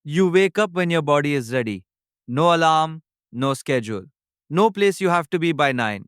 You wake up when your body is ready. No alarm, no schedule. No place you have to be by 9.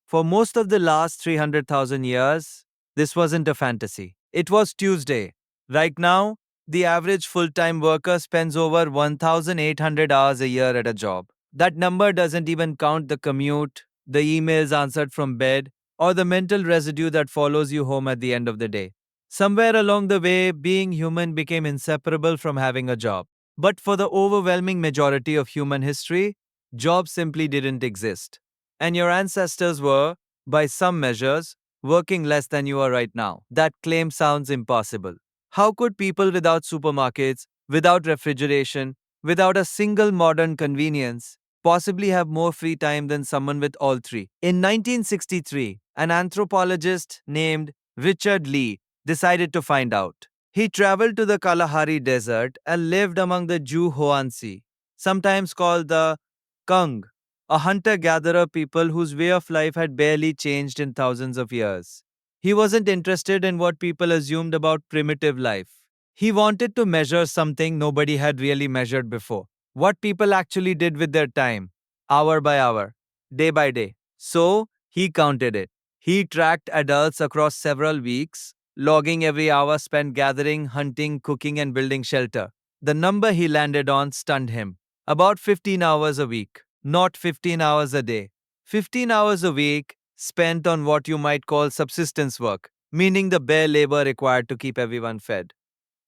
For most of the last 300,000 years, this wasn't a fantasy. It was Tuesday. Right now, the average full time worker spends over 1,800 hours a year at a job. That number doesn't even count the commute, the emails answered from bed, or the mental residue that follows you home at the end of the day. Somewhere along the way, being human became inseparable from having a job. But for the overwhelming majority of human history, jobs simply didn't exist. And your ancestors were, by some measures, working less than you are right now. That claim sounds impossible. How could people without supermarkets, without refrigeration, without a single modern convenience, possibly have more free time than someone with all three? In 1963, an anthropologist named Richard Lee decided to find out. He traveled to the Kalahari Desert and lived among the Jew Hoansi, sometimes called the Kung, a hunter gatherer people whose way of life had barely changed in thousands of years. He wasn't interested in what people assumed about primitive life. He wanted to measure something nobody had really measured before. What people actually did with their time, hour by hour, day by day. So, he counted it. He tracked adults across several weeks, logging every hour spent gathering, hunting, cooking, and building shelter. The number he landed on stunned him. About 15 hours a week, not 15 hours a day. 15 hours a week spent on what you might call subsistence work, meaning the bare labor required to keep everyone fed.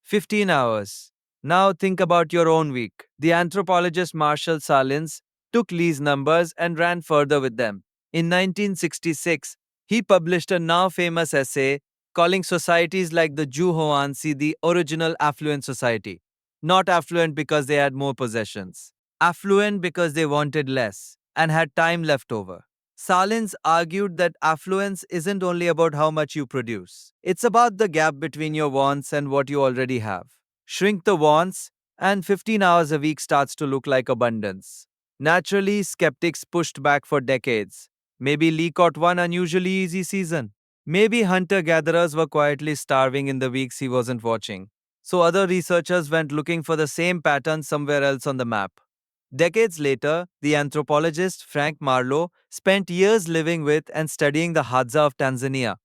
15 hours. Now think about your own week. The anthropologist Marshall Salins took Lee's numbers and ran further with them. In 1966, he published a now famous essay calling societies like the Juhoansi the original affluent society. Not affluent because they had more possessions, affluent because they wanted less and had time left over. Salins argued that affluence isn't only about how much you produce, it's about the gap between your wants and what you already have. Shrink the wants, and 15 hours a week starts to look like abundance. Naturally, skeptics pushed back for decades. Maybe Lee caught one unusually easy season. Maybe hunter gatherers were quietly starving in the weeks he wasn't watching. So other researchers went looking for the same pattern somewhere else on the map. Decades later, the anthropologist Frank Marlowe spent years living with and studying the Hadza of Tanzania,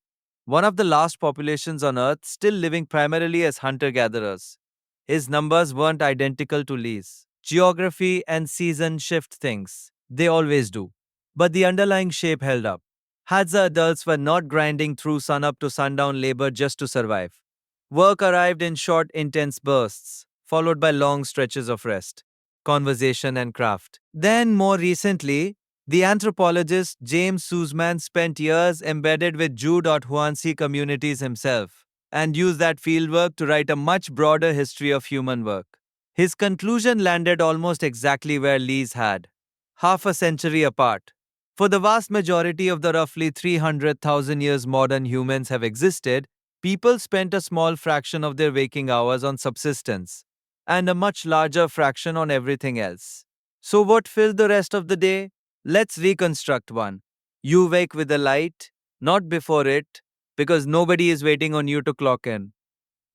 one of the last populations on Earth still living primarily as hunter gatherers. His numbers weren't identical to Lee's. Geography and season shift things. They always do. But the underlying shape held up. Hadza adults were not grinding through sunup to sundown labor just to survive. Work arrived in short, intense bursts, followed by long stretches of rest, conversation, and craft. Then, more recently, the anthropologist James Sussman spent years embedded with Jew.Huansi communities himself and used that fieldwork to write a much broader history of human work. His conclusion landed almost exactly where Lee's had, half a century apart. For the vast majority of the roughly 300,000 years modern humans have existed, people spent a small fraction of their waking hours on subsistence and a much larger fraction on everything else. So, what filled the rest of the day? Let's reconstruct one. You wake with the light, not before it, because nobody is waiting on you to clock in.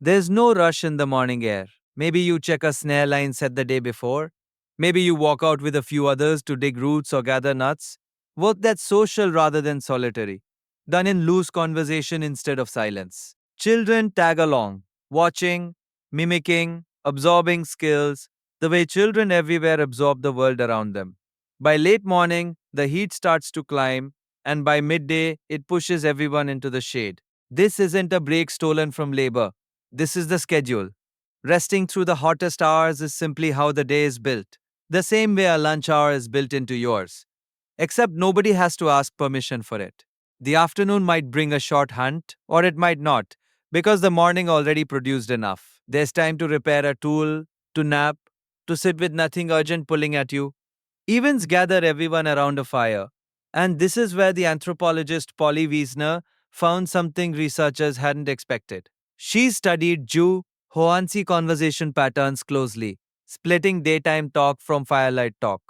There's no rush in the morning air. Maybe you check a snare line set the day before. Maybe you walk out with a few others to dig roots or gather nuts. Work that's social rather than solitary, done in loose conversation instead of silence. Children tag along, watching, mimicking, absorbing skills, the way children everywhere absorb the world around them. By late morning, the heat starts to climb, and by midday, it pushes everyone into the shade. This isn't a break stolen from labor. This is the schedule. Resting through the hottest hours is simply how the day is built. The same way a lunch hour is built into yours. Except nobody has to ask permission for it. The afternoon might bring a short hunt, or it might not, because the morning already produced enough. There's time to repair a tool, to nap, to sit with nothing urgent pulling at you. Events gather everyone around a fire. And this is where the anthropologist Polly Wiesner found something researchers hadn't expected. She studied Jew Hoansi conversation patterns closely, splitting daytime talk from firelight talk.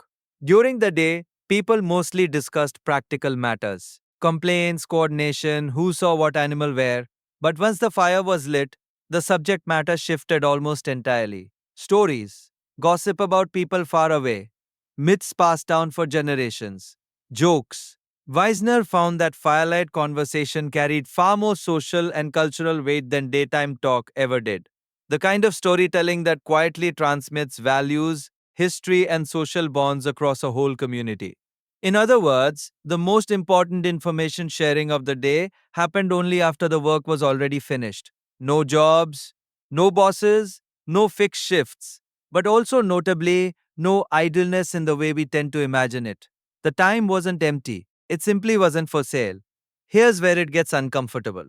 During the day, people mostly discussed practical matters, complaints, coordination, who saw what animal where. But once the fire was lit, the subject matter shifted almost entirely. Stories. gossip about people far away, myths passed down for generations, jokes. Weisner found that firelight conversation carried far more social and cultural weight than daytime talk ever did. The kind of storytelling that quietly transmits values, history, and social bonds across a whole community. In other words, the most important information sharing of the day happened only after the work was already finished. No jobs, no bosses, no fixed shifts, but also notably, no idleness in the way we tend to imagine it. The time wasn't empty, it simply wasn't for sale. Here's where it gets uncomfortable.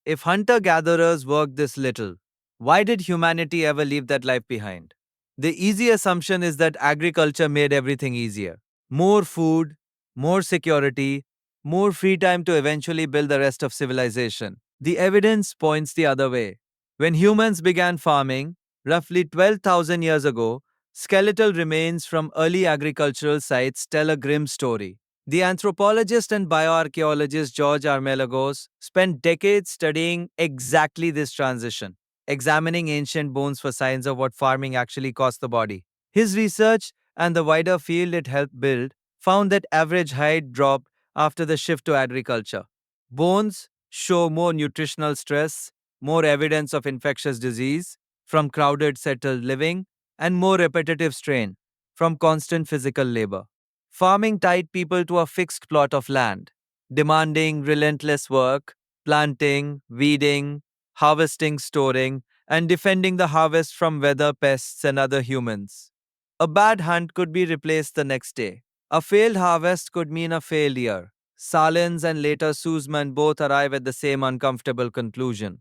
If hunter gatherers worked this little, why did humanity ever leave that life behind? The easy assumption is that agriculture made everything easier. More food, more security, more free time to eventually build the rest of civilization. The evidence points the other way. When humans began farming, roughly 12,000 years ago, skeletal remains from early agricultural sites tell a grim story. The anthropologist and bioarchaeologist George Armelagos spent decades studying exactly this transition, examining ancient bones for signs of what farming actually cost the body. His research and the wider field it helped build found that average height dropped after the shift to agriculture. Bones show more nutritional stress, more evidence of infectious disease from crowded settled living, and more repetitive strain from constant physical labor. Farming tied people to a fixed plot of land, demanding relentless work, planting, weeding, harvesting, storing, and defending the harvest from weather, pests, and other humans. A bad hunt could be replaced the next day. A failed harvest could mean a failed year. Salins and later Sussman both arrive at the same uncomfortable conclusion.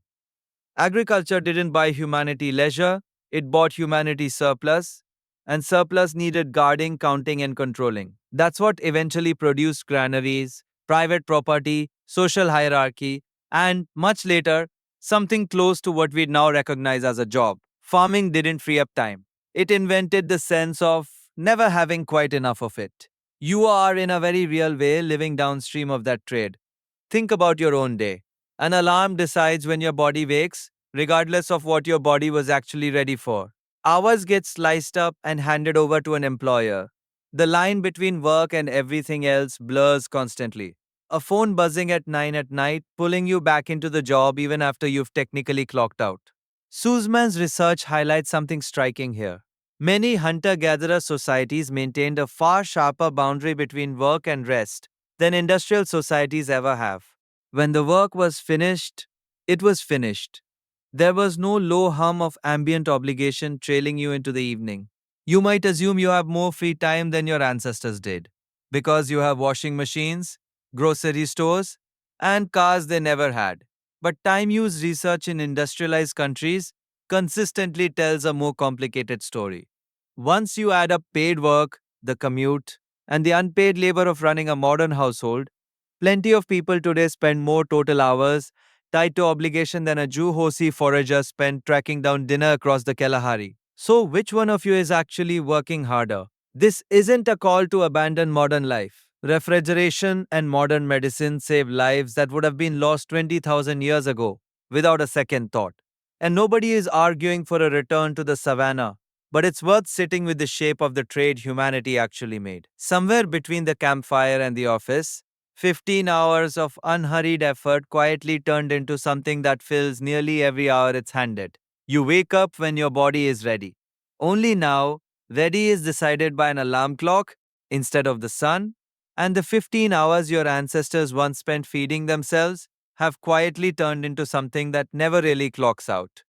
Agriculture didn't buy humanity leisure, it bought humanity surplus, and surplus needed guarding, counting, and controlling. That's what eventually produced granaries, private property, social hierarchy, and, much later, something close to what we now recognize as a job. Farming didn't free up time. It invented the sense of never having quite enough of it. You are, in a very real way, living downstream of that trade. Think about your own day. An alarm decides when your body wakes, regardless of what your body was actually ready for. Hours get sliced up and handed over to an employer. The line between work and everything else blurs constantly. A phone buzzing at 9 at night, pulling you back into the job even after you've technically clocked out. Sussman's research highlights something striking here. Many hunter gatherer societies maintained a far sharper boundary between work and rest than industrial societies ever have. When the work was finished, it was finished. There was no low hum of ambient obligation trailing you into the evening. You might assume you have more free time than your ancestors did, because you have washing machines, grocery stores, and cars they never had. But time use research in industrialized countries consistently tells a more complicated story. Once you add up paid work, the commute, and the unpaid labor of running a modern household, plenty of people today spend more total hours tied to obligation than a Jew-Hosi forager spent tracking down dinner across the Kalahari. So, which one of you is actually working harder? This isn't a call to abandon modern life. Refrigeration and modern medicine save lives that would have been lost 20,000 years ago without a second thought. And nobody is arguing for a return to the savannah, but it's worth sitting with the shape of the trade humanity actually made. Somewhere between the campfire and the office, 15 hours of unhurried effort quietly turned into something that fills nearly every hour it's handed. You wake up when your body is ready. Only now, ready is decided by an alarm clock instead of the sun, and the 15 hours your ancestors once spent feeding themselves have quietly turned into something that never really clocks out.